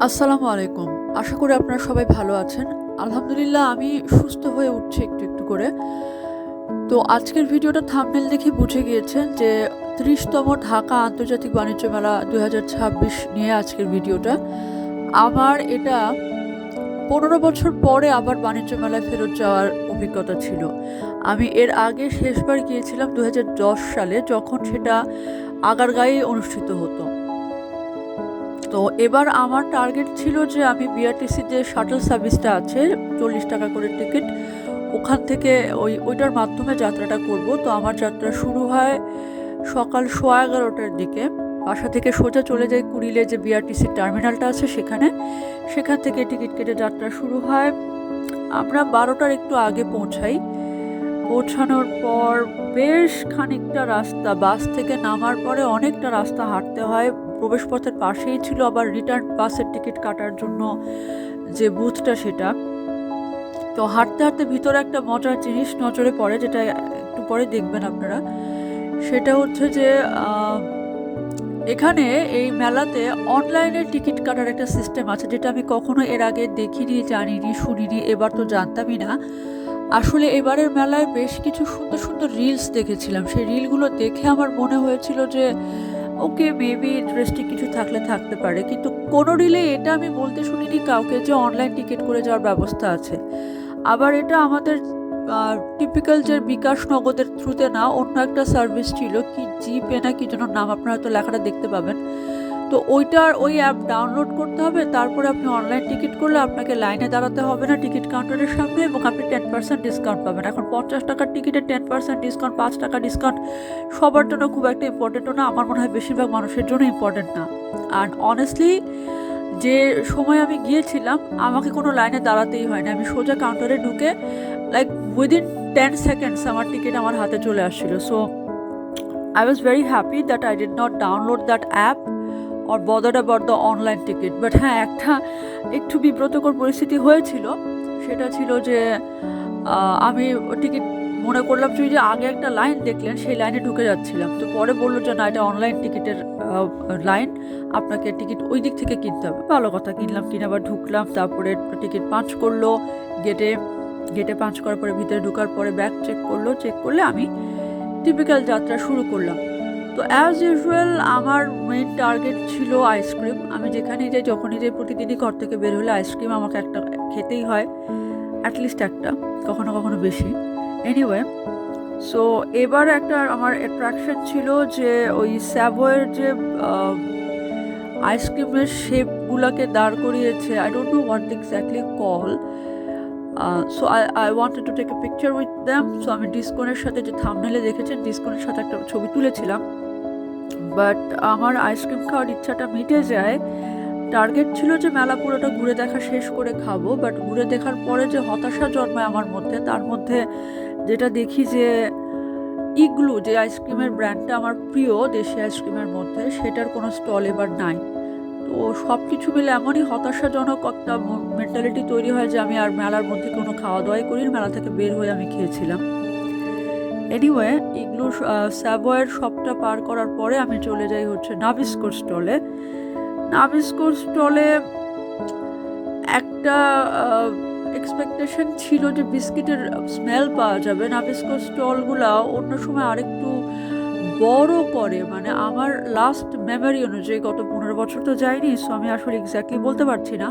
আসসালামু আলাইকুম। আশা করি আপনারা সবাই ভালো আছেন। আলহামদুলিল্লাহ আমি সুস্থ হয়ে উঠছি একটু, একটু করে। তো আজকের ভিডিওটা থাম্বনেল দেখে বুঝে গিয়েছেন যে ৩০তম ঢাকা আন্তর্জাতিক বাণিজ্য মেলা ২০২৬ নিয়ে আজকের ভিডিওটা। আমার এটা ১৫ বছর পরে আবার বাণিজ্য মেলায় ফেরত যাওয়ার অভিজ্ঞতা ছিল। আমি এর আগে শেষবার গিয়েছিলাম ২০১০ সালে, যখন সেটা আগারগাঁওয়ে অনুষ্ঠিত হতো। তো এবার আমার টার্গেট ছিল যে আমি বিআরটিসি যে শাটল সার্ভিসটা আছে, ৪০ টাকা করে টিকিট, ওখান থেকে ওইটার মাধ্যমে যাত্রাটা করব। তো আমার যাত্রা শুরু হয় সকাল 11:15টার দিকে। বাসা থেকে সোজা চলে যাই কুড়িলে যে বিআরটিসি টার্মিনালটা আছে সেখানে। সেখান থেকে টিকিট কেটে যাত্রা শুরু হয়। আমরা 12টার একটু আগে পৌঁছাই। পৌঁছানোর পর বেশ খানিকটা রাস্তা, বাস থেকে নামার পরে অনেকটা রাস্তা হাঁটতে হয়। প্রবেশপথের পাশেই ছিল আবার রিটার্ন বাসের টিকিট কাটার জন্য যে বুথটা, সেটা। তো হাঁটতে হাঁটতে ভিতরে একটা মজার জিনিস নজরে পড়ে, যেটা একটু পরে দেখবেন আপনারা। সেটা হচ্ছে যে এখানে এই মেলাতে অনলাইনে টিকিট কাটার একটা সিস্টেম আছে, যেটা আমি কখনো এর আগে দেখিনি, জানিনি, শুনিনি। এবার তো জানতামই না। আসলে এবারের মেলায় বেশ কিছু সুন্দর সুন্দর রিলস দেখেছিলাম। সেই রিলগুলো দেখে আমার মনে হয়েছিল যে ওকে, মেবি ইন্টারেস্টিং কিছু থাকলে থাকতে পারে, কিন্তু কোনো রিলে এটা আমি বলতে শুনিনি কাউকে যে অনলাইন টিকিট করে যাওয়ার ব্যবস্থা আছে। আবার এটা আমাদের টিপিক্যাল যে বিকাশ নগদের থ্রুতে না, অন্য একটা সার্ভিস ছিল, কি জিপে না কি যেন নাম, আপনারা হয়তো লেখাটা দেখতে পাবেন। তো ওই অ্যাপ ডাউনলোড করতে হবে, তারপরে আপনি অনলাইন টিকিট করলে আপনাকে লাইনে দাঁড়াতে হবে না টিকিট কাউন্টারের সামনে, এবং আপনি 10% ডিসকাউন্ট পাবেন। এখন 50 টাকার টিকিটে 10% ডিসকাউন্ট, 5 টাকা ডিসকাউন্ট সবার জন্য খুব একটা ইম্পর্টেন্টও না। আমার মনে হয় বেশিরভাগ মানুষের জন্য ইম্পর্টেন্ট না। আর অনেস্টলি যে সময় আমি গিয়েছিলাম, আমাকে কোনো লাইনে দাঁড়াতেই হয়নি। আমি সোজা কাউন্টারে ঢুকে লাইক উইদিন 10 সেকেন্ডস আমার টিকিট আমার হাতে চলে আসছিল। So I was very happy that I did not download that app or bothered about the online ticket. But হ্যাঁ, একটা একটু বিব্রতকর পরিস্থিতি হয়েছিল। সেটা ছিল যে আমি টিকিট মনে করলাম যে আগে একটা লাইন দেখলেন, সেই লাইনে ঢুকে যাচ্ছিলাম। তো পরে বললো যে না, এটা অনলাইন টিকিটের লাইন, আপনাকে টিকিট ওই দিক থেকে কিনতে হবে। ভালো কথা, কিনলাম, কিনে আবার ঢুকলাম। তারপরে টিকিট পাঞ্চ করলো গেটে। গেটে পাঞ্চ করার পরে ভিতরে ঢোকার পরে ব্যাগ চেক করলো। চেক করলে আমি টিপিক্যাল যাত্রা শুরু করলাম। তো অ্যাজ ইউজুয়াল আমার মেইন টার্গেট ছিল আইসক্রিম। আমি যেখানেই যাই, যখনই যাই, প্রতিদিনই ঘর থেকে বের হলে আইসক্রিম আমাকে একটা খেতেই হয়, অ্যাটলিস্ট একটা, কখনো কখনো বেশি। এনিওয়ে, সো এবার একটা আমার অ্যাট্রাকশন ছিল যে ওই স্যাভয়ের যে আইসক্রিমের শেপগুলোকে দাঁড় করিয়েছে, I don't know what exactly call. So I wanted to take a picture with them. So আমি ডিসকনের সাথে, যে থাম্বনেলে দেখেছেন, ডিসকনের সাথে একটা ছবি তুলেছিলাম। বাট আমার আইসক্রিম খাওয়ার ইচ্ছাটা মিটে যায়। টার্গেট ছিল যে মেলা পুরোটা ঘুরে দেখা শেষ করে খাবো, বাট ঘুরে দেখার পরে যে হতাশা জন্মায় আমার মধ্যে, তার মধ্যে যেটা দেখি যে ইগলু, যে আইসক্রিমের ব্র্যান্ডটা আমার প্রিয় দেশি আইসক্রিমের মধ্যে, সেটার কোনো স্টল এবার নাই। তো সব কিছু মিলে এমনই হতাশাজনক একটা মেন্টালিটি তৈরি হয় যে আমি আর মেলার মধ্যে কোনো খাওয়া দাওয়াই করি, মেলা থেকে বের হয়ে আমি খেয়েছিলাম। এনিওয়ে, ইগলু স্যাভয়ের শপটা পার করার পরে আমি চলে যাই হচ্ছে নাবিস্কোর স্টলে। নাবিস্কোর স্টলে একটা এক্সপেকটেশন ছিল যে বিস্কিটের স্মেল পাওয়া যাবে। নাবিস্কোর স্টলগুলো অন্য সময় আরেকটু বড় করে, মানে আমার লাস্ট মেমোরি অনুযায়ী, গত 15 বছর তো যাইনি, সো আমি আসলে এক্স্যাক্টলি বলতে পারছি না।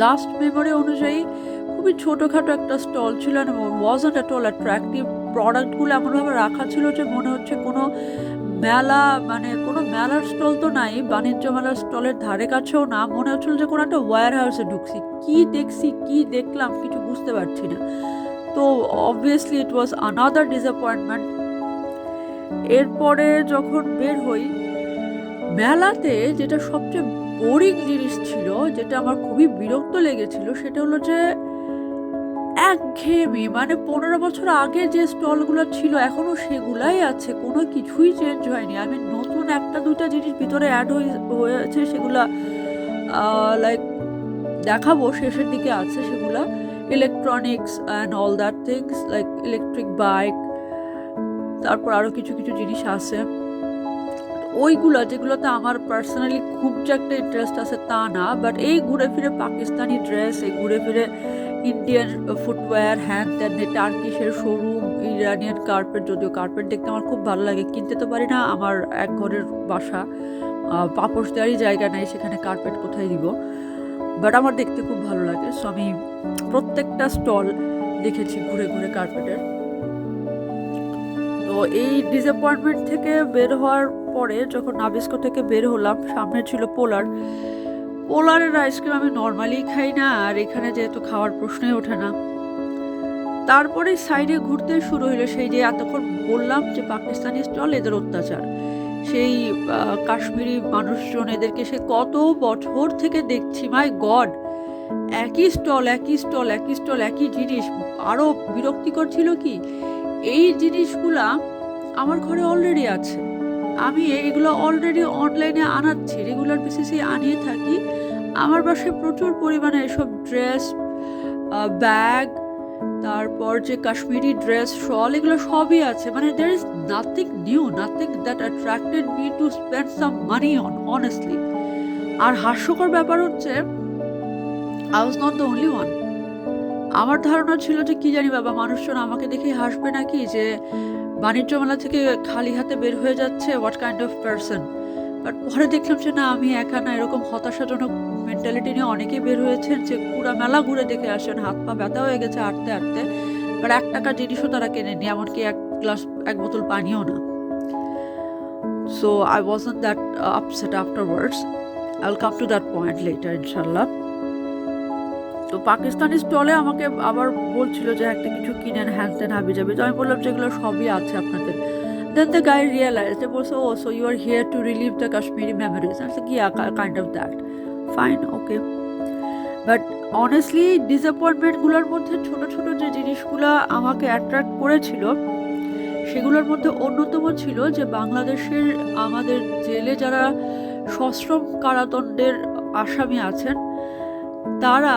লাস্ট মেমোরি অনুযায়ী খুবই ছোটোখাটো একটা স্টল ছিল, ওয়াজন্ট এট অল অ্যাট্রাক্টিভ। প্রোডাক্টগুলো এমনভাবে রাখা ছিল যে মনে হচ্ছে কোনো মেলা, মানে কোনো মেলার স্টল তো নাই, বাণিজ্য মেলার স্টলের ধারে কাছেও না। মনে হচ্ছিল যে কোনো একটা ওয়্যার হাউসে ঢুকছি। কি দেখছি, কি দেখলাম, কিছু বুঝতে পারছি না। তো অবভিয়াসলি ইট ওয়াজ আনাদার ডিসঅ্যাপয়েন্টমেন্ট। এরপরে যখন বের হই, মেলাতে যেটা সবচেয়ে বোরিং জিনিস ছিল, যেটা আমার খুবই বিরক্ত লেগেছিল, সেটা হলো যে একঘেয়েমি। মানে 15 বছর আগে যে স্টলগুলো ছিল এখনো সেগুলাই আছে, কোনো কিছুই চেঞ্জ হয়নি। আমি নতুন একটা দুইটা জিনিস ভিতরে অ্যাড হয়েছে, সেগুলা লাইক দেখাবো, শেষের দিকে আছে সেগুলা। Electronics and all that things, like electric bike, তারপর আরও কিছু কিছু জিনিস আছে। ওইগুলা যেগুলোতে আমার পার্সোনালি খুব যে একটা ইন্টারেস্ট আছে তা না, বাট এই ঘুরে ফিরে পাকিস্তানি ড্রেস, এই ঘুরে ফিরে ইন্ডিয়ান ফুটওয়্যার, হ্যান ত্যান, টার্কিশের শোরুম, ইরানিয়ান কার্পেট, যদিও কার্পেট দেখতে আমার খুব ভালো লাগে, কিনতে তো পারি না, আমার এক ঘরের বাসা, পাপোশ দেওয়ারই জায়গা নেই, সেখানে কার্পেট কোথায় দিব, বাট আমার দেখতে খুব ভালো লাগে। সো আমি প্রত্যেকটা স্টল দেখেছি ঘুরে ঘুরে কার্পেটের। তো এই ডিসঅ্যাপয়েন্টমেন্ট থেকে বের হওয়ার পরে যখন নাবিস্কো থেকে বের হলাম, সামনে ছিল পোলারের আইসক্রিম আমি নর্মালি খাই না, আর এখানে যেহেতু খাওয়ার প্রশ্নই ওঠে না। তারপরে সাইডে ঘুরতে শুরু হলো সেই যে এতক্ষণ বললাম যে পাকিস্তানি স্টল, এদের অত্যাচার, সেই কাশ্মীরি মানুষজন, এদেরকে সে কত বছর থেকে দেখছি, মাই গড, একই স্টল একই স্টল একই স্টল একই জিনিস। আরও বিরক্তিকর ছিল কি, এই জিনিসগুলা আমার ঘরে অলরেডি আছে, আমি এগুলো অলরেডি অনলাইনে আনাচ্ছি, রেগুলার বেসিসে আনিয়ে থাকি। আমার বাসায় প্রচুর পরিমাণে এসব ড্রেস, ব্যাগ, তারপর যে কাশ্মীরি ড্রেস, শল, এগুলো সবই আছে। মানে there is nothing new, nothing that attracted me to spend some money on, honestly. আর হাস্যকর ব্যাপার হচ্ছে, I was not the only one. আমার ধারণা ছিল যে কি জানি বাবা, মানুষজন আমাকে দেখে হাসবে নাকি, যে বাণিজ্য মেলা থেকে খালি হাতে বের হয়ে যাচ্ছে, what kind of person. But পরে দেখলাম যে না, আমি একা না, এরকম হতাশাজনক মেন্টালিটি নিয়ে অনেকেই বের হয়েছেন, যে পুরা মেলা ঘুরে দেখে আসেন, হাত পা ব্যথা হয়ে গেছে হাঁটতে হাঁটতে, বাট 1 টাকার জিনিসও তারা কেনেনি, এমনকি এক বোতল পানিও না। So I wasn't that upset afterwards, I will come to that point later ইনশাল্লাহ। তো পাকিস্তানি স্টলে আমাকে আবার বলছিল যে একটা কিছু কিনেন, হ্যান ত্যান হাবি যাবে, তো আমি বললাম যেগুলো সবই আছে আপনাদের। Then the guy realized, they was, oh, so you are here to relive the Kashmiri memories. I was like, yeah, kind of that. Fine, okay. But honestly, ডিসঅ্যাপয়েন্টমেন্টগুলোর মধ্যে ছোট ছোট যে জিনিসগুলো আমাকে অ্যাট্রাক্ট করেছিল, সেগুলোর মধ্যে অন্যতম ছিল যে বাংলাদেশের আমাদের জেলে যারা সশ্রম কারাদণ্ডের আসামি আছেন, তারা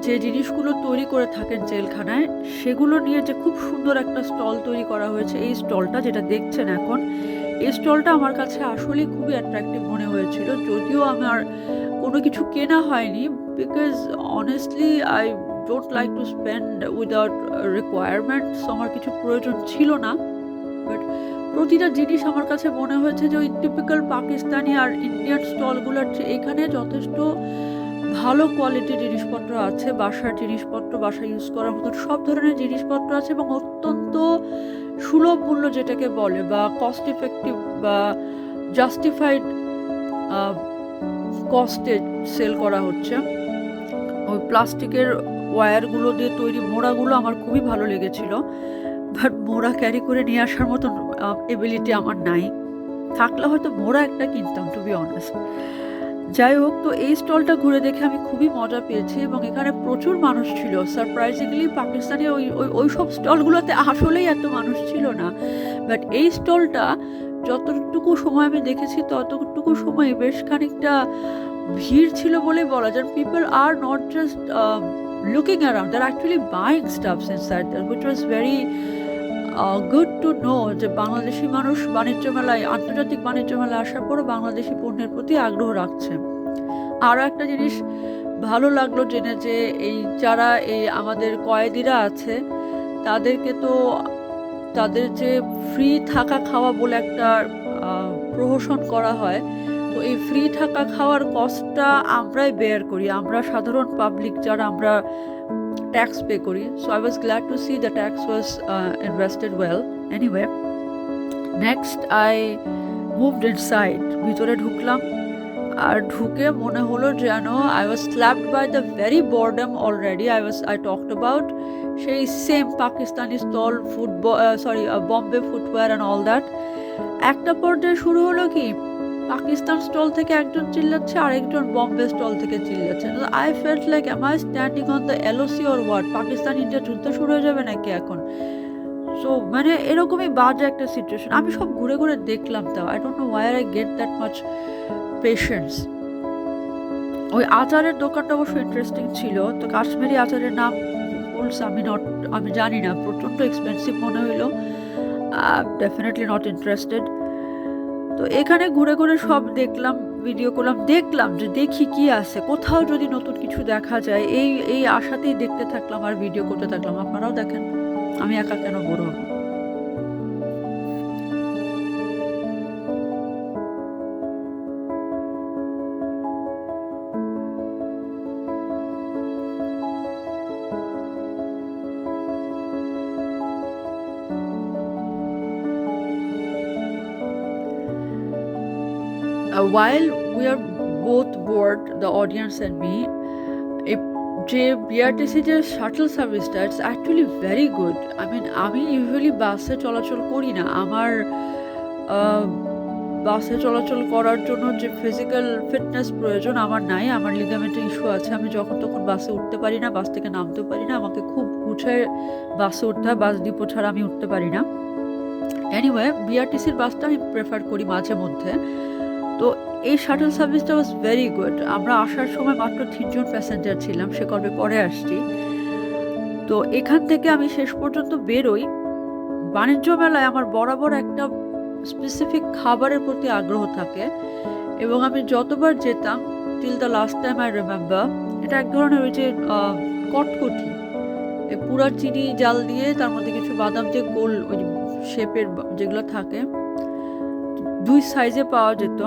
যে জিনিসগুলো তৈরি করে থাকেন জেলখানায়, সেগুলো নিয়ে যে খুব সুন্দর একটা স্টল তৈরি করা হয়েছে। এই স্টলটা যেটা দেখছেন এখন, এই স্টলটা আমার কাছে আসলে খুবই অ্যাট্রাক্টিভ মনে হয়েছিল, যদিও আমার কোনো কিছু কেনা হয়নি, because honestly I don't like to spend without requirements, আমার কিছু প্রয়োজন ছিল না। বাট প্রতিটা জিনিস আমার কাছে মনে হয়েছে যে ওই টিপিক্যাল পাকিস্তানি আর ইন্ডিয়ান স্টলগুলোর চেয়ে এখানে যথেষ্ট ভালো কোয়ালিটির জিনিসপত্র আছে, বাসার জিনিসপত্র, বাসা ইউজ করার মতো সব ধরনের জিনিসপত্র আছে, এবং অত্যন্ত সুলভ মূল্য যেটাকে বলে, বা কস্ট ইফেক্টিভ বা জাস্টিফাইড কস্টে সেল করা হচ্ছে। ওই প্লাস্টিকের ওয়্যারগুলো দিয়ে তৈরি মোড়াগুলো আমার খুবই ভালো লেগেছিল, বাট মোড়া ক্যারি করে নিয়ে আসার মতন এবিলিটি আমার নাই, থাকলে হয়তো মোড়া একটা কিনতাম, টু বি অনেস্ট। যাই হোক, তো এই স্টলটা ঘুরে দেখে আমি খুবই মজা পেয়েছি, এবং এখানে প্রচুর মানুষ ছিল। সারপ্রাইজিংলি পাকিস্তানি ওই সব স্টলগুলোতে আসলেই এত মানুষ ছিল না, বাট এই স্টলটা যতটুকু সময় আমি দেখেছি ততটুকু সময় বেশ খানিকটা ভিড় ছিল বলে বলা যায়। People are not just looking around, they are actually buying stuffs inside that, which was very good to know, যে বাংলাদেশি মানুষ বাণিজ্য মেলায়, আন্তর্জাতিক বাণিজ্য মেলায় আসার পরও বাংলাদেশি পণ্যের প্রতি আগ্রহ রাখছে। আরও একটা জিনিস ভালো লাগলো জেনে, যে এই যারা এই আমাদের কয়েদিরা আছে, তাদেরকে তো তাদের যে ফ্রি থাকা খাওয়া বলে একটা প্রহসন করা হয়, তো এই ফ্রি থাকা খাওয়ার কস্টটা আমরাই বেয়ার করি, আমরা সাধারণ পাবলিক যারা আমরা ট্যাক্স পে করি। So I was glad to see the tax was invested well. Anyway, next I moved inside, ভিতরে ঢুকলাম, আর ঢুকে মনে হলো যেন I was slapped by the very boredom already I talked about, সেই same Pakistani stall, Bombay footwear and all that. একটা পর্যায়ে শুরু হলো কি, পাকিস্তান স্টল থেকে একজন চিল্লাচ্ছে, আরেকজন বম্বে স্টল থেকে চিল্লাচ্ছে। I felt like, am I standing on the LOC or what? Pakistan India যুদ্ধ শুরু হয়ে যাবে নাকি এখন? সো মানে এরকমই বাজে একটা সিচুয়েশন। আমি সব ঘুরে ঘুরে দেখলাম, তাও I don't no Y I get that much patience. ওই আচারের দোকানটা অবশ্য ইন্টারেস্টিং ছিল, তো কাশ্মীরি আচারের নাম বলছে, আমি জানি না, প্রচণ্ড এক্সপেন্সিভ মনে হইলো, ডেফিনেটলি নট ইন্টারেস্টেড। তো এখানে ঘুরে ঘুরে সব দেখলাম, ভিডিও করলাম, দেখলাম যে দেখি কি আছে, কোথাও যদি নতুন কিছু দেখা যায়, এই আশাতেই দেখতে থাকলাম আর ভিডিও করতে থাকলাম। আপনারাও দেখেন, আমি একা কেন বড় হব। While we are both bored, the audience and me, যে বিআরটিসি যে শাটল সার্ভিসটা, ইটস অ্যাকচুয়ালি ভেরি গুড। আমি ইউজুয়ালি বাসে চলাচল করি না। আমার বাসে চলাচল করার জন্য যে ফিজিক্যাল ফিটনেস প্রয়োজন আমার নাই। আমার লিগামেন্টের ইস্যু আছে। আমি যখন তখন বাসে উঠতে পারি না, বাস থেকে নামতেও পারি না। আমাকে খুব গুছায় বাসে উঠতে হয়, বাস ডিপো ছাড়া আমি উঠতে পারি না। এনিওয়ে, বিআরটিসির বাসটা আমি প্রেফার করি মাঝে মধ্যে। তো এই শাটল সার্ভিসটা ওয়াজ ভেরি গুড। আমরা আসার সময় মাত্র 3 জন প্যাসেঞ্জার ছিলাম, সে গল্পে পরে আসছি। তো এখান থেকে আমি শেষ পর্যন্ত বেরোই। বাণিজ্য মেলায় আমার বরাবর একটা স্পেসিফিক খাবারের প্রতি আগ্রহ থাকে এবং আমি যতবার যেতাম, till the last time I remember, এটা এক ধরনের ওই যে কটকটি, পুরা চিনি জাল দিয়ে তার মধ্যে কিছু বাদাম দিয়ে গোল ওই শেপের যেগুলো থাকে, 2 সাইজে পাওয়া যেত।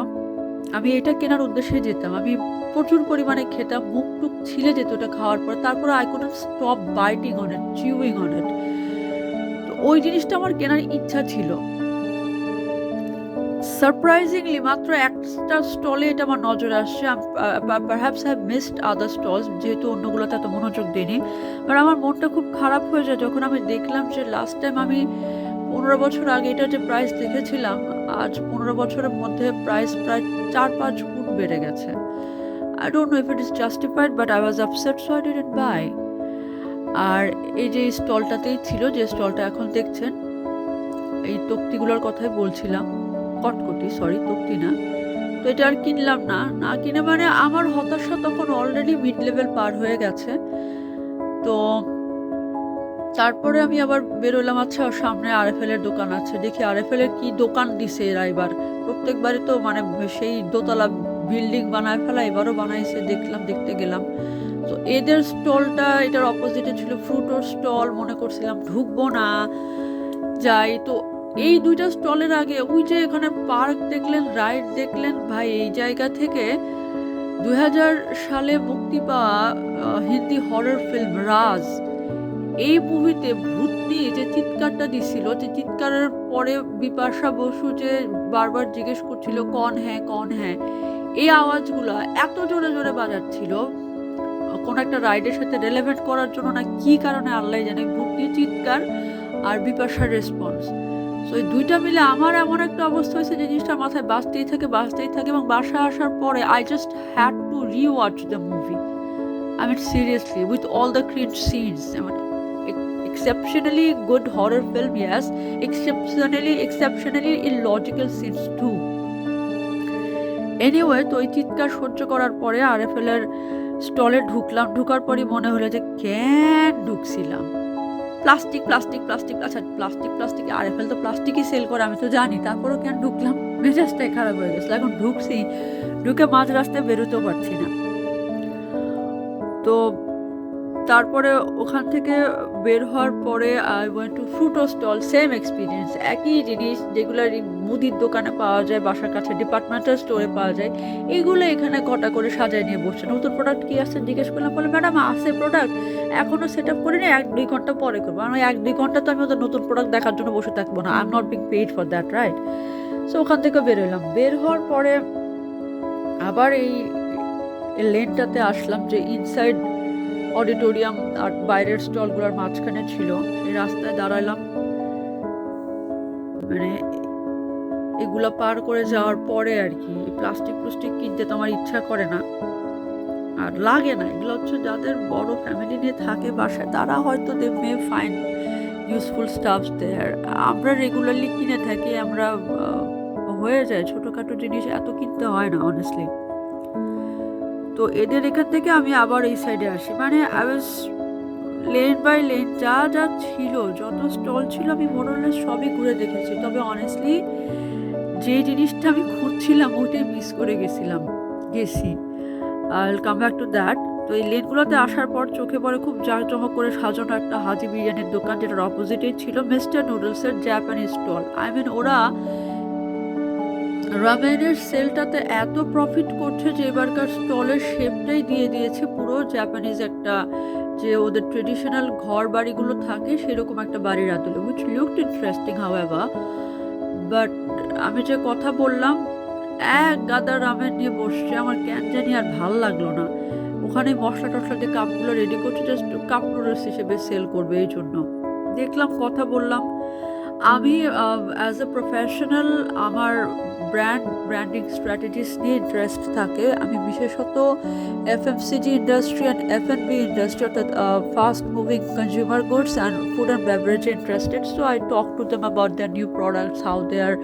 আমি এটা কেনার উদ্দেশ্যে যেতাম। আমি প্রচুর পরিমাণে খেতাম, মুখ টুক ছিলে যেত এটা খাওয়ার পর। তারপরে I couldn't stop biting on it, chewing on it. তো ওই জিনিসটা আমার কেনার ইচ্ছা ছিল। সারপ্রাইজিংলি মাত্র একটা স্টলে এটা আমার নজরে আসছে। Perhaps have missed other stalls, যেহেতু অন্যগুলোতে এত মনোযোগ দিইনি। বাট আমার মনটা খুব খারাপ হয়ে যায় যখন আমি দেখলাম যে লাস্ট টাইম আমি 15 বছর আগে এটা যে প্রাইস দেখেছিলাম, আজ 15 বছরের মধ্যে প্রাইস প্রায় 4-5 গুণ বেড়ে গেছে। I don't know if it is justified, but I was upset, so I didn't buy. আর এই যে স্টলটাতেই ছিল, যে স্টলটা এখন দেখছেন, এই তক্তিগুলোর কথাই বলছিলাম, কটকটি, সরি তক্তি না। তো এটা আর কিনলাম না। না কিনে মানে আমার হতাশা তখন অলরেডি মিড লেভেল পার হয়ে গেছে। তো তারপরে আমি আবার বেরোলাম। আচ্ছা, সামনে আরএফএল এর দোকান আছে, দেখি আরএফএল এর কি দোকান দিছে এরা এবার। প্রত্যেকবারই তো মানে সেই দোতলা বিল্ডিং বানায় ফেলা, এবারও বানাইছে, দেখলাম, দেখতে গেলাম। তো এদের স্টলটা এটার অপোজিটে ছিল ফ্রুটোর স্টল। মনে করছিলাম ঢুকবো না, যাই। তো এই 2টা স্টলের আগে ওই যে এখানে পার্ক দেখলেন, রাইড দেখলেন, ভাই এই জায়গা থেকে 2000 সালে মুক্তি পাওয়া হিন্দি হরর ফিল্ম রাজ, এই মুভিতে ভূত নিয়ে যে চিৎকারটা দিছিল, যে চিৎকারের পরে বিপাশা বসু যে বারবার জিজ্ঞেস করছিল কন হ্যাঁ কন হ্যাঁ, এই আওয়াজগুলো এত জোরে জোরে বাজাচ্ছিল কোন একটা রাইডের সাথে রিলেভেন্ট করার জন্য না কি কারণে আল্লাহ জানে, ভূত নিয়ে চিৎকার আর বিপাশার রেসপন্স। সো এই 2টা মিলে আমার এমন একটা অবস্থা হয়েছে যে জিনিসটা মাথায় বাজতেই থাকে এবং বাসায় আসার পরে I just had to rewatch the movie. Seriously, with all the cringe scenes. Exceptionally good horror film, yes. Exceptionally illogical scenes too. Anyway, তো এই চিৎকার সহ্য করার পরে আরএফএল এর স্টলে ঢুকলাম। ঢুকার পরই মনে হলো যে কেন ঢুকছিলাম, প্লাস্টিক প্লাস্টিক প্লাস্টিক। আচ্ছা, প্লাস্টিক আরএফএল তো প্লাস্টিকই সেল করে, আমি তো জানি, তারপরও কেন ঢুকলাম, মেজাজটাই খারাপ হয়ে গেছিল। এখন ঢুকে মাঝ রাস্তায় বেরোতেও পারছি না। তো তারপরে ওখান থেকে বের হওয়ার পরে I went to Fruto stall. Same experience, একই জিনিস যেগুলো মুদির দোকানে পাওয়া যায়, বাসার কাছে ডিপার্টমেন্টাল স্টোরে পাওয়া যায়, এইগুলো এখানে ঘটা করে সাজায় নিয়ে বসছে। নতুন প্রোডাক্ট কি আসছে জিজ্ঞেস করলাম, বলে ম্যাডাম আছে প্রোডাক্ট, এখনও সেট আপ করিনি, 1-2 ঘন্টা পরে করবো। আমি 1-2 ঘন্টা তো আমি ওদের নতুন প্রোডাক্ট দেখার জন্য বসে থাকবো না। I am not being paid for that, right? So ওখান থেকে বেরোলাম। বের হওয়ার পরে আবার এই লেনটাতে আসলাম যে ইনসাইড অডিটোরিয়াম আর বাইরের স্টলগুলোর মাঝখানে ছিল। এই রাস্তায় দাঁড়ালাম, মানে এগুলো পার করে যাওয়ার পরে আর কি প্লাস্টিক কিনতে তো আমার ইচ্ছা করে না, আর লাগে না। এগুলো হচ্ছে যাদের বড় ফ্যামিলি নিয়ে থাকে বাসায়, তারা হয়তো দে মে ফাইন ইউজফুল স্টাফস দেয়ার। আমরা রেগুলারলি কিনে থাকি, আমরা হয়ে যায়, ছোটোখাটো জিনিস এত কিনতে হয় না অনেস্টলি। তো এদের এখান থেকে আমি আবার এই সাইডে আসি। মানে I was lane by lane, যা ছিল, যত স্টল ছিল, আমি মোরলেস সবই ঘুরে দেখেছি। তবে অনেস্টলি যে জিনিসটা আমি খুঁজছিলাম ওইটাই মিস করে গেছি। I will come back to that. তো এই লেনগুলোতে আসার পর চোখে পড়ে খুব জাঁকজমক করে সাজানো একটা হাজি বিরিয়ানির দোকান, যেটার অপোজিটেই ছিল মিস্টার নুডলসের জাপানিজ স্টল। আই মিন ওরা রামেনের সেলটাতে এত প্রফিট করছে যে এবারকার স্টলের শেপটাই দিয়ে দিয়েছে পুরো জাপানিজ একটা, যে ওদের ট্রেডিশনাল ঘর বাড়িগুলো থাকে সেরকম একটা বাড়ির আদলে, which looked interesting however. But আমি যে কথা বললাম, এক গাদা রামেন নিয়ে বসছে, আমার কেন জানি আর ভাল লাগলো না। ওখানে মশলা টশলা দিয়ে কাপগুলো রেডি করছে, জাস্ট কাপ নুডলস হিসেবে সেল করবে, এই জন্য দেখলাম, কথা বললাম। আমি অ্যাজ এ প্রফেশনাল আমার ব্র্যান্ডিং স্ট্র্যাটেজিস নিয়ে ইন্টারেস্ট থাকে। আমি বিশেষত FMCG industry and FnB industry, অর্থাৎ fast moving consumer goods and food and বেভারেজে interested. So I talk to them about their new products, how they are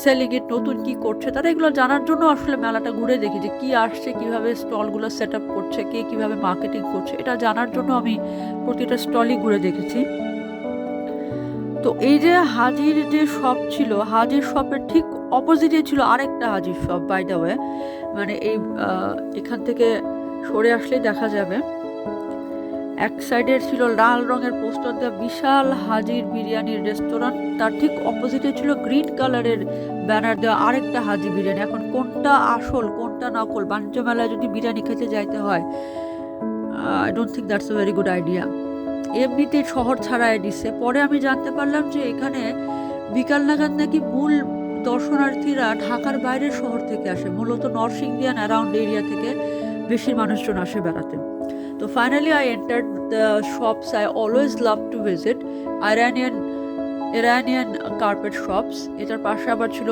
selling it, নতুন কী করছে তারা, এগুলো জানার জন্য আসলে মেলাটা ঘুরে দেখি যে কী আসছে, কীভাবে স্টলগুলো সেট আপ করছে, কে কীভাবে মার্কেটিং করছে, এটা জানার জন্য আমি প্রতিটা স্টলই ঘুরে দেখেছি। তো এই যে হাজির যে শপ ছিল, হাজির শপের ঠিক অপোজিটে ছিল আরেকটা হাজির শপ, বাই দ্য ওয়ে। মানে এখান থেকে সরে আসলেই দেখা যাবে, এক সাইডের ছিল লাল রঙের পোস্টার দেওয়া বিশাল হাজির বিরিয়ানির রেস্টুরেন্ট, তার ঠিক অপোজিটে ছিল গ্রিন কালারের ব্যানার দেওয়া আরেকটা হাজি বিরিয়ানি। এখন কোনটা আসল কোনটা নকল, বাণিজ্য মেলায় যদি বিরিয়ানি খেতে যাইতে হয়, I don't think that's a very good idea. এমনিতেই শহর ছাড়াই দিছে। পরে আমি জানতে পারলাম যে এখানে বিকাল নাগাদ নাকি মূল দর্শনার্থীরা ঢাকার বাইরের শহর থেকে আসে, মূলত নরসিংদী অ্যান্ড অ্যারাউন্ড এরিয়া থেকে বেশি মানুষজন আসে বেড়াতে। তো finally I entered the shops I always love to visit, Iranian carpet shops. এটার পাশে আবার ছিল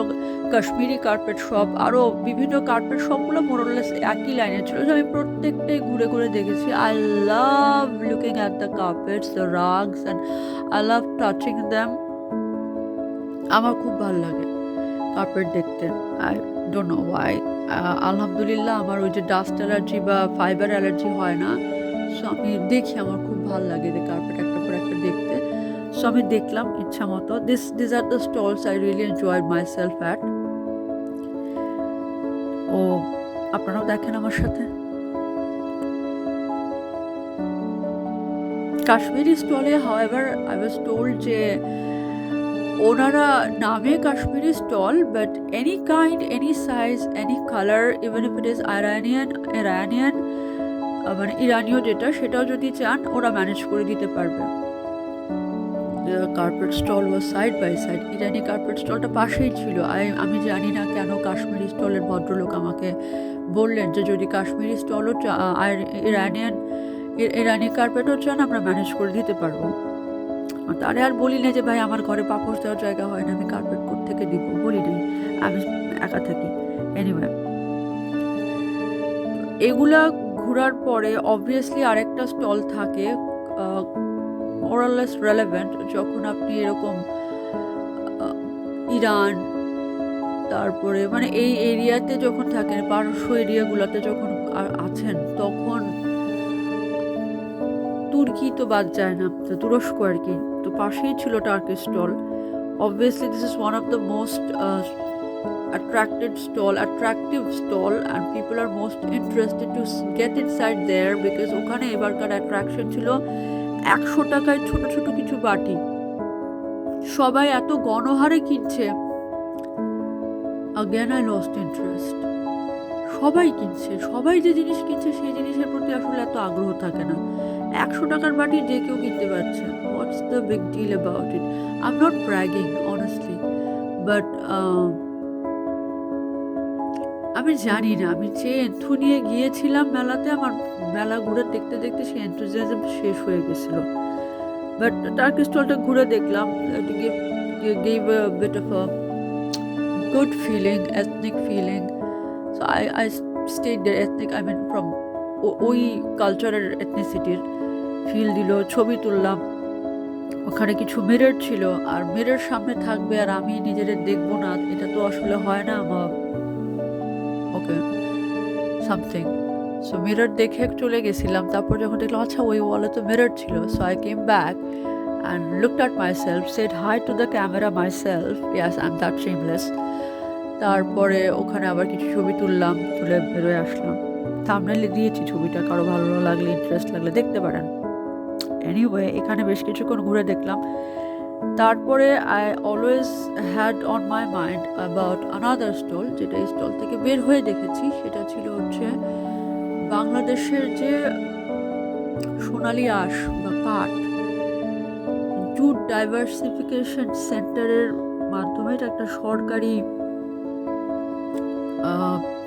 কাশ্মীরি কার্পেট শপ, আরও বিভিন্ন কার্পেট শপগুলো মোরলেস একই লাইনে ছিল, যে আমি প্রত্যেকটাই ঘুরে ঘুরে দেখেছি। I love looking at the carpets, the rugs, and I love touching them. আমার খুব ভালো লাগে কার্পেট দেখতে, আই ডোন্ট নো ওয়াই। আলহামদুলিল্লাহ আমার ওই যে ডাস্ট অ্যালার্জি বা ফাইবার অ্যালার্জি হয় না। সো আমি দেখি, আমার খুব ভালো লাগে যে কার্পেট একটা পর একটা দেখতে। সো আমি দেখলাম ইচ্ছা মতো। This are the stalls I really enjoyed myself at. ও আপনারাও দেখেন আমার সাথে। কাশ্মীরি স্টলে হাউএভার আই ওয়াজ টোল্ড যে ওনারা নামে Kashmiri stall, but any kind, any size, any colour, even if it is Iranian মানে ইরানীয় যেটা, সেটাও যদি চান ওরা ম্যানেজ করে দিতে পারবে। Carpet stall was side by side, ইরানি কার্পেট স্টলটা পাশেই ছিল। আমি জানি না কেন কাশ্মীরি স্টলের ভদ্রলোক আমাকে বললেন যে যদি কাশ্মীরি স্টলও আর ইরানি কার্পেটও চান আমরা ম্যানেজ করে দিতে পারবো। তারে আর বলি না যে ভাই আমার ঘরে পাপোশ দেওয়ার জায়গা হয় না, আমি কার্পেট থেকে দিব, বলি নাই, আমি একা থাকি। এনিওয়ে, এগুলা ঘোরার পরে অবভিয়াসলি আরেকটা স্টল থাকে মোরালেস রেলেভেন্ট, যখন আপনি এরকম ইরান, তারপরে মানে এই এরিয়াতে যখন থাকেন, পারস্য এরিয়াগুলোতে যখন আছেন, তখন তুর্কি তো বাদ যায় না, তো তুরস্ক আর কি। তো পাশেই ছিল Turkish stall. Obviously this is one of the most attractive stall and people are most interested to get inside there because ওখানে এবারকার অ্যাট্রাকশন ছিল 100 টাকায় ছোট ছোট কিছু বাটি, সবাই এত গণহারে কিনছে। Again I lost interest. সবাই কিনছে, সবাই যে জিনিস কিনছে সেই জিনিসের প্রতি আসলে এত আগ্রহ থাকে না। 100 টাকার বাটি যে কেউ কিনতে পারছে, what's the big deal about it? I am not bragging honestly, but আমি জানি না, আমি যে এন্থু নিয়ে গিয়েছিলাম মেলাতে, আমার মেলা ঘুরে দেখতে দেখতে সেই এন্থুজিয়াজম শেষ হয়ে গেছিল। বাট টার্কিশ স্টলটা ঘুরে দেখলাম, gave a bit of a good feeling, ethnic feeling. So I stayed there, ethnic, I mean from ওই কালচারের এথনিসিটির ফিল দিল। ছবি তুললাম, ওখানে কিছু মিরর ছিল, আর মিরর সামনে থাকবে আর আমি নিজেদের দেখবো না, এটা তো আসলে হয় না আমার। ওকে, সামথিং। সো মিরর দেখে চলে গেছিলাম, তারপর যখন দেখলাম আচ্ছা ওই ওয়ালে তো মিরর ছিল, so I came back and looked at myself, said hi to the camera myself. Yes, I'm that shameless. তারপরে ওখানে আবার কিছু ছবি তুলে বেরোয় আসলাম। থাম্বনেইলে দিয়েছি ছবিটা, কারো ভালো লাগলে ইন্টারেস্ট লাগলে দেখতে পারেন। এনিওয়ে, এখানে বেশ কিছুক্ষণ ঘুরে দেখলাম। তারপরে I always had on my mind about another stall, যেটা এই স্টল থেকে বের হয়ে দেখেছি। সেটা ছিল হচ্ছে বাংলাদেশের যে সোনালী আঁশ বা পাট, জুট ডাইভার্সিফিকেশন সেন্টারের মাধ্যমে এটা একটা সরকারি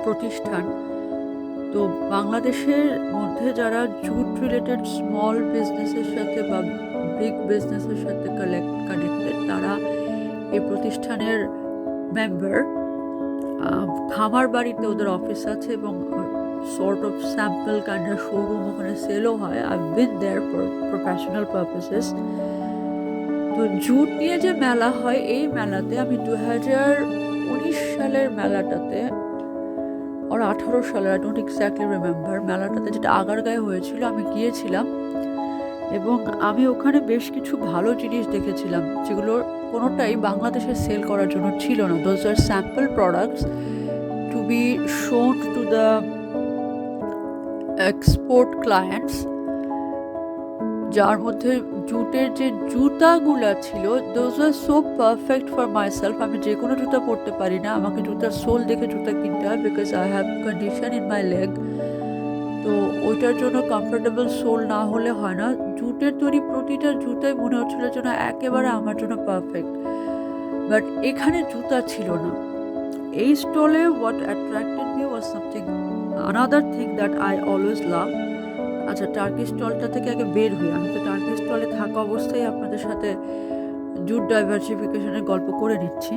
প্রতিষ্ঠান। তো বাংলাদেশের মধ্যে যারা জুট রিলেটেড স্মল বিজনেসের সাথে বা বিগ বিজনেসের সাথে কানেক্টেড, তারা এই প্রতিষ্ঠানের মেম্বার। খামার বাড়িতে ওদের অফিস আছে এবং sort of sample kind of showroom ওখানে সেলও হয়। I been there for professional purposes. তো জুট নিয়ে যে মেলা হয়, এই মেলাতে আমি 2019 সালের মেলাটাতে আর 18 সালের, আই ডোন্ট এক্স্যাক্টলি রিমেম্বার, মেলাটাতে যেটা আগারগাঁয়ে হয়েছিল, আমি গিয়েছিলাম এবং আমি ওখানে বেশ কিছু ভালো জিনিস দেখেছিলাম যেগুলোর কোনোটাই বাংলাদেশে সেল করার জন্য ছিল না। Those are sample products to be shown to the export clients, যার মধ্যে জুটের যে জুতাগুলো ছিল, those are so perfect for myself. আমি যে কোনো জুতা পরতে পারি না, আমাকে জুতার সোল দেখে জুতা কিনতে হয়, because I have condition in my leg. তো ওইটার জন্য কমফোর্টেবল সোল না হলে হয় না। জুটের তৈরি প্রতিটা জুতাই মনে হচ্ছিল যেন একেবারে আমার জন্য পারফেক্ট, বাট এখানে জুতা ছিল না। এই স্টলে what attracted me was something another thing that I always লাভ। আচ্ছা, টার্কি স্টলটা থেকে আগে বের হই। আমি তো টার্কি স্টলে থাকা অবস্থায় আপনাদের সাথে জুট ডাইভার্সিফিকেশনের গল্প করে নিচ্ছি।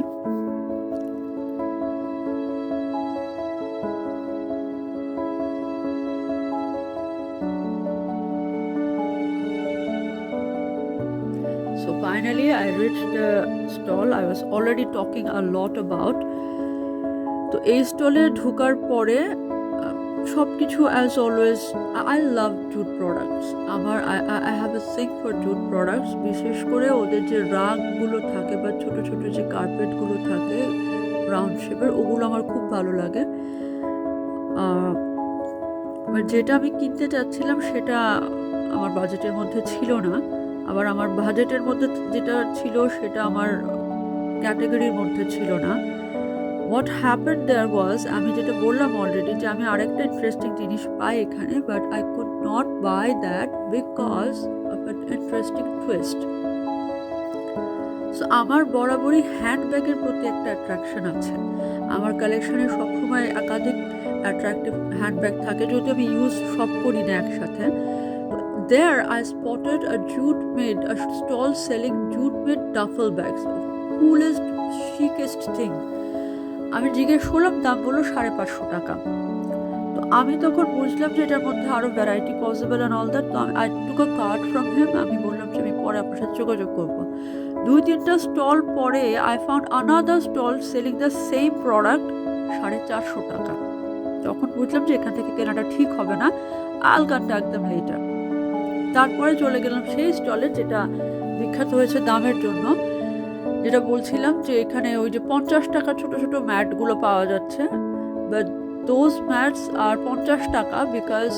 So finally I reached the stall I was already talking a lot about. তো এই স্টলে ঢোকার পরে সব কিছু as always, I love jute products. I have a thing for jute products. বিশেষ করে ওদের যে রাগগুলো থাকে বা ছোটো ছোটো যে কার্পেটগুলো থাকে রাউন্ড শেপের, ওগুলো আমার খুব ভালো লাগে। যেটা আমি কিনতে চাচ্ছিলাম সেটা আমার বাজেটের মধ্যে ছিল না, আবার আমার বাজেটের মধ্যে যেটা ছিল সেটা আমার ক্যাটাগরির মধ্যে ছিল না। হোয়াট হ্যাপেন্ড দেয়ার ওয়াজ, আমি যেটা বললাম অলরেডি, যে আমি আরেকটা ইন্টারেস্টিং জিনিস পাই এখানে, but I could not buy that because of an interesting twist. So আমার বরাবরই হ্যান্ডব্যাগের প্রতি একটা অ্যাট্রাকশন আছে। আমার কালেকশনে সবসময় একাধিক অ্যাট্রাকটিভ হ্যান্ডব্যাগ থাকে, যদি আমি ইউজ সব করি না একসাথে। There I spotted a stall selling jute-made duffel bags. Coolest, chicest thing. আমি জিজ্ঞেস করলাম, দাম বললো 550 টাকা। তো আমি তখন বুঝলাম যে এটার মধ্যে আরও variety possible and all that. তো I took a card from him. আমি বললাম যে আমি পরে আপনার সাথে যোগাযোগ করবো। 2-3টা স্টল পরে I found another stall selling the same product 450 টাকা। তখন বুঝলাম যে এখান থেকে কেনাটা ঠিক হবে না, I'll contact them later. তারপরে চলে গেলাম সেই স্টলে যেটা বিখ্যাত হয়েছে দামের জন্য, যেটা বলছিলাম যে এখানে ওই যে 50 টাকা ছোট ছোট ম্যাটগুলো পাওয়া যাচ্ছে, বাট দোজ ম্যাটস আর 50 টাকা বিকজ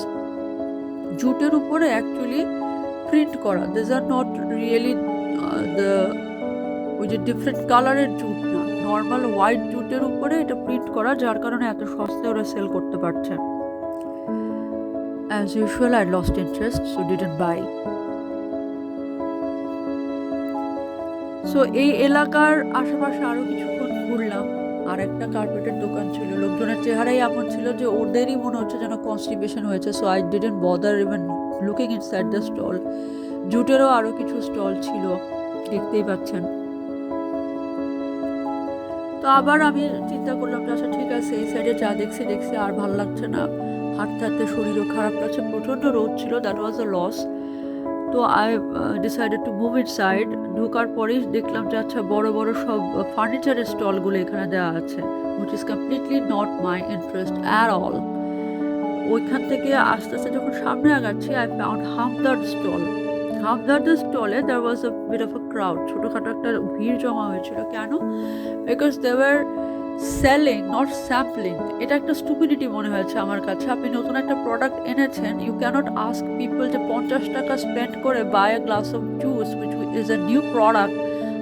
জুটের উপরে অ্যাকচুয়ালি প্রিন্ট করা। দিস আর নট রিয়েলি ওই যে ডিফারেন্ট কালারের জুট না, নর্মাল হোয়াইট জুটের উপরে এটা প্রিন্ট করা, যার কারণে এত সস্তায় ওরা সেল করতে পারছে। As usual, I lost interest, so didn't buy. So এই এলাকার আশেপাশে আরও কিছুক্ষণ ঘুরলাম। আর একটা কার্পেটের দোকান ছিল, লোকজনের চেহারাই এমন ছিল যে ওদেরই মনে হচ্ছে যেন কনস্টিপেশন হয়েছে। So I didn't bother even looking inside the stall. জুটেরও আরও কিছু স্টল ছিল, দেখতেই পাচ্ছেন। তো আবার আমি চিন্তা করলাম যে আচ্ছা ঠিক আছে, এই সাইডে যা দেখছি আর ভালো লাগছে না, হাঁটতে হাঁটতে শরীরও খারাপ লাগছে, প্রচণ্ড রোদ ছিল, দ্যাট ওয়াজ আ লস। তো I decided to move it side. ঢোকার পরেই দেখলাম যে আচ্ছা বড় বড় সব ফার্নিচারের স্টলগুলো এখানে দেওয়া আছে, which is completely not my interest at all. ওইখান থেকে আস্তে আস্তে যখন সামনে আগাচ্ছি, I found Hamdard stall. Hamdard স্টলে there was a bit of a crowd, ছোটোখাটো একটা ভিড় জমা হয়েছিল। কেন? Because they were selling not sampling, এটা একটা স্টুপিডিটি মনে হয়েছে আমার কাছে। আপনি নতুন একটা প্রোডাক্ট এনেছেন, ইউ ক্যানট আস্ক পিপল যে 50 টাকা স্পেন্ড করে buy a glass of juice which is a new product.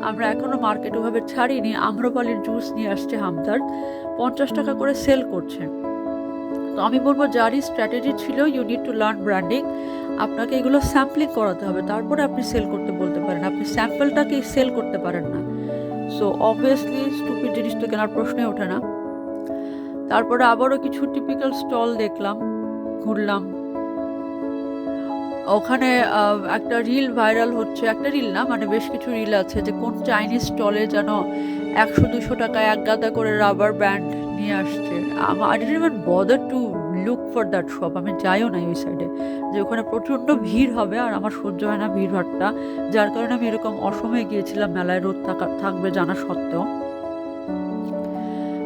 আমরা এখনও মার্কেট ওভাবে ছাড়িনি, আম্রপালির জুস নিয়ে আসছে হামদর্দ, 50 টাকা করে সেল করছে। তো আমি বলবো যারই স্ট্র্যাটেজি ছিল, you need to learn branding, আপনাকে এগুলো স্যাম্পলিং করাতে হবে, তারপরে আপনি সেল করতে বলতে পারেন, আপনি স্যাম্পলটাকে সেল করতে পারেন না। সো অবভিয়াসলি স্টুপিড জিনিস তো কেনার প্রশ্নই ওঠে না। তারপরে আবারও কিছু টিপিক্যাল স্টল দেখলাম, ঘুরলাম। ওখানে একটা রিল ভাইরাল হচ্ছে, একটা রিল না মানে বেশ কিছু রিল আছে যে কোন চাইনিজ স্টলে যেন 100-200 টাকায় এক গাদা করে রাবার ব্যান্ড নিয়ে আসছে। I didn't even bother to look for that shop, আমি যাইও নাই ওই সাইডে, যে ওখানে প্রচণ্ড ভিড় হবে আর আমার সহ্য হয় না ভিড়ভাড়টা, যার কারণে আমি এরকম অসময়ে গিয়েছিলাম, মেলায় রোদ থাকবে জানা সত্ত্বেও।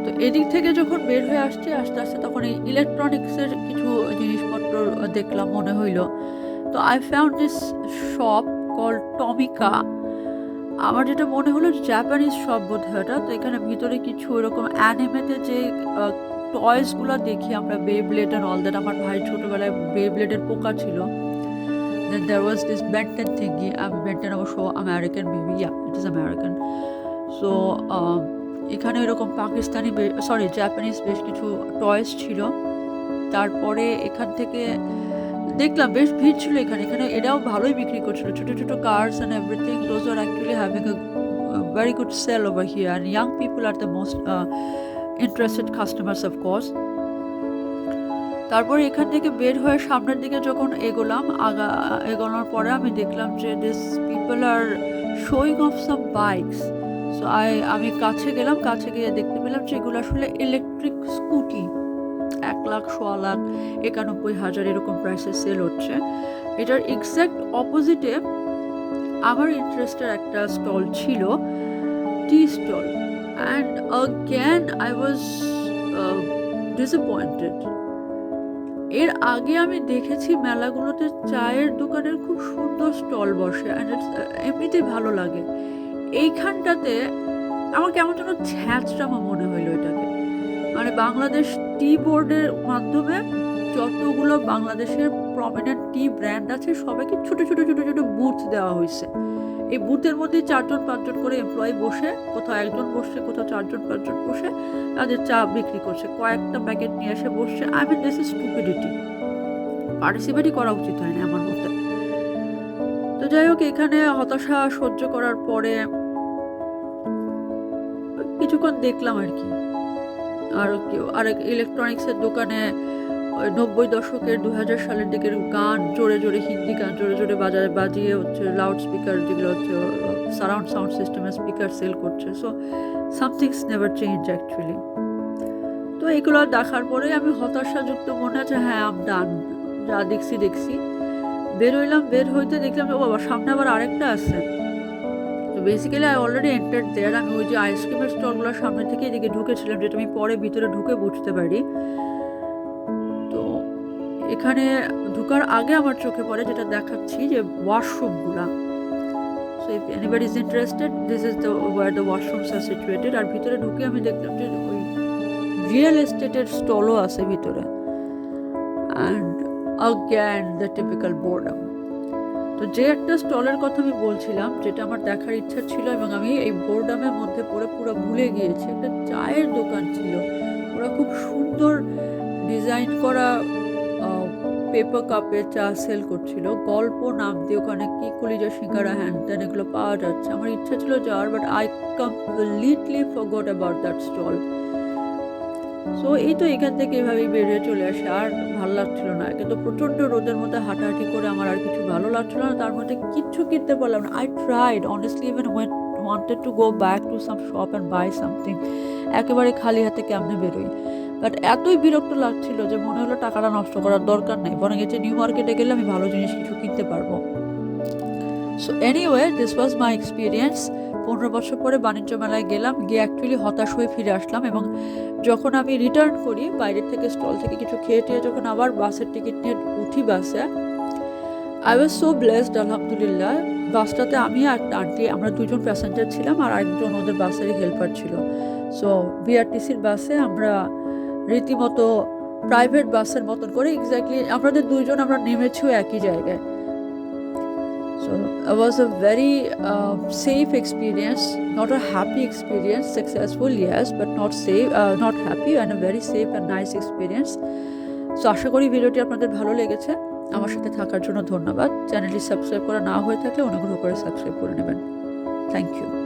তো এদিক থেকে যখন বের হয়ে আসছে আস্তে আস্তে, তখন এই ইলেকট্রনিক্সের কিছু জিনিসপত্র দেখলাম, মনে হইল। তো I found this shop call টমিকা। আমার যেটা মনে হলো জাপানিজ শপ বোধ হয় এটা। তো এখানে ভিতরে কিছু এরকম অ্যানিমেতে যে টয়েসগুলো দেখি আমরা, বেব্লেড অ্যান্ড অল দ্যাট, আমার ভাই ছোটোবেলায় বেব্লেডের পোকা ছিল। দেন দেয়ার was this Ben 10 thingy, Ben 10 অবশ্য American maybe, yeah it is American. So এখানে এরকম পাকিস্তানি জাপানিজ বেশ কিছু টয়েস ছিল। তারপরে এখান থেকে দেখলাম বেশ ভিড় ছিল এখানে, এরাও ভালোই বিক্রি করছিল, ছোটো ছোটো cars and everything, those are actually having a very good sell over here, and young people are the most interested customers of course. তারপর এখান থেকে বের হয়ে সামনের দিকে যখন এগোনোর পরে আমি দেখলাম যে this people R showing of some bikes. So আমি কাছে গেলাম, কাছে গিয়ে দেখতে পেলাম যে এগুলো আসলে ইলেকট্রিক স্কুটি, 1 লাখ, 1.25 লাখ, 91,000 এরকম প্রাইসে সেল হচ্ছে। এটার এক্স্যাক্ট অপোজিটে আমার ইন্টারেস্টের একটা স্টল ছিল, tea stall, and again I was disappointed. এর আগে আমি দেখেছি মেলাগুলোতে চায়ের দোকানের খুব সুন্দর স্টল বসে, অ্যান্ড এমনিতেই ভালো লাগে। এইখানটাতে আমার কেমন যেন ছ্যাঁচড়ামা মনে হইলো এটাকে, মানে বাংলাদেশ টি বোর্ডের মাধ্যমে যতগুলো বাংলাদেশের প্রমিনেন্ট টি ব্র্যান্ড আছে সবাইকে ছোট ছোট ছোট ছোট বুথ দেওয়া হয়েছে। এই বুথের মধ্যে 4-5 করে এমপ্লয়ি বসে, কোথাও একজন বসছে, কোথাও 4-5 বসে তাদের চা বিক্রি করছে, কয়েকটা প্যাকেট নিয়ে এসে বসছে। I mean this is stupidity, পার্টিসিপেটই করা উচিত হয় না আমার মতে। তো যাই হোক, এখানে হতাশা সহ্য করার পরে কিছুক্ষণ দেখলাম আর কি। আর ইলেকট্রনিক্সের দোকানে 90 দশকের 2000 সালের দিকের গান, জোরে জোরে হিন্দি গান জোরে জোরে বাজিয়ে হচ্ছে, লাউড স্পিকার যেগুলো হচ্ছে সারাউন্ড সাউন্ড সিস্টেমের স্পিকার সেল করছে। So somethings never change actually. তো এগুলো দেখার পরে আমি হতাশাযুক্ত মনে আছে, হ্যাঁ আম ডান, যা দেখছি বের হইলাম। বের হইতে দেখলাম যে ও বাবা, সামনে আবার আরেকটা আছে। তো বেসিক্যালি আই অলরেডি এন্টার্ড দেয়ার। আমি ওই যে আইসক্রিমের স্টলগুলোর সামনে থেকে এদিকে ঢুকেছিলাম, যেটা আমি পরে ভিতরে ঢুকে বুঝতে পারি। তো এখানে ঢুকার আগে আমার চোখে পড়ে যেটা দেখাচ্ছি, যে ওয়াশরুমগুলা। So if anybody is interested, this is where the washrooms are situated. আর ভিতরে ঢুকে আমি দেখলাম যে ওই রিয়েল এস্টেটের স্টলও আছে ভিতরে, অ্যান্ড অ্যাগেন দ্য টিপিক্যাল বোর্ডাম। তো যে একটা স্টলের কথা আমি বলছিলাম, যেটা আমার দেখার ইচ্ছা ছিল এবং আমি এই বোর্ডামের মধ্যে পড়ে পুরো ভুলে গিয়েছি, একটা চায়ের দোকান ছিল। ওরা খুব সুন্দর ডিজাইন করা পেপার কাপে চা সেল করছিল, গল্প নাম দিয়ে। ওখানে কি কলিজা, সিঙ্গারা, হ্যান্ড ত্যান এগুলো পাওয়া যাচ্ছে। আমার ইচ্ছা ছিল যাওয়ার, but I completely forgot about that stall. So এই তো এখান থেকে এভাবেই বেরিয়ে চলে আসে, আর ভালো লাগছিল না। কিন্তু প্রচণ্ড রোদের মধ্যে হাঁটাহাঁটি করে আমার আর কিছু ভালো লাগছিল না, তার মধ্যে কিচ্ছু কিনতে পারলাম না। I tried honestly, even wanted to go back to some shop and buy something, একেবারে খালি হাতে কেমনে বেরোই। বাট এতই বিরক্ত লাগছিল যে মনে হলো টাকাটা নষ্ট করার দরকার নেই, বরং এতে নিউ মার্কেটে গেলে আমি ভালো জিনিস কিছু কিনতে পারবো। So anyway, this was my experience. 15 বছর পরে বাণিজ্য মেলায় গেলাম, গিয়ে অ্যাকচুয়ালি হতাশ হয়ে ফিরে আসলাম। এবং যখন আমি রিটার্ন করি বাইরের থেকে, স্টল থেকে কিছু খেয়ে টেয়ে যখন আবার বাসের টিকিট নিয়ে উঠি বাসে, আই ওয়াজ সো ব্লেসড, আলহামদুলিল্লাহ। বাসটাতে আমি আর একটা আন্টি, আমরা দুজন প্যাসেঞ্জার ছিলাম আর আরেকজন ওদের বাসেরই হেল্পার ছিল। সো বিআরটিসির বাসে আমরা রীতিমতো প্রাইভেট বাসের মতন করে এক্স্যাক্টলি আমাদের দুইজন আমরা নেমেছিও একই জায়গায়। So it was a very safe experience, not a happy experience. Successful, yes, but not safe, not happy, and a very safe and nice experience. So আশা করি ভিডিওটি আপনাদের ভালো লেগেছে। আমার সাথে থাকার জন্য ধন্যবাদ। চ্যানেলটি সাবস্ক্রাইব করা না হয়ে থাকলে অনুগ্রহ করে সাবস্ক্রাইব করে নেবেন। Thank you.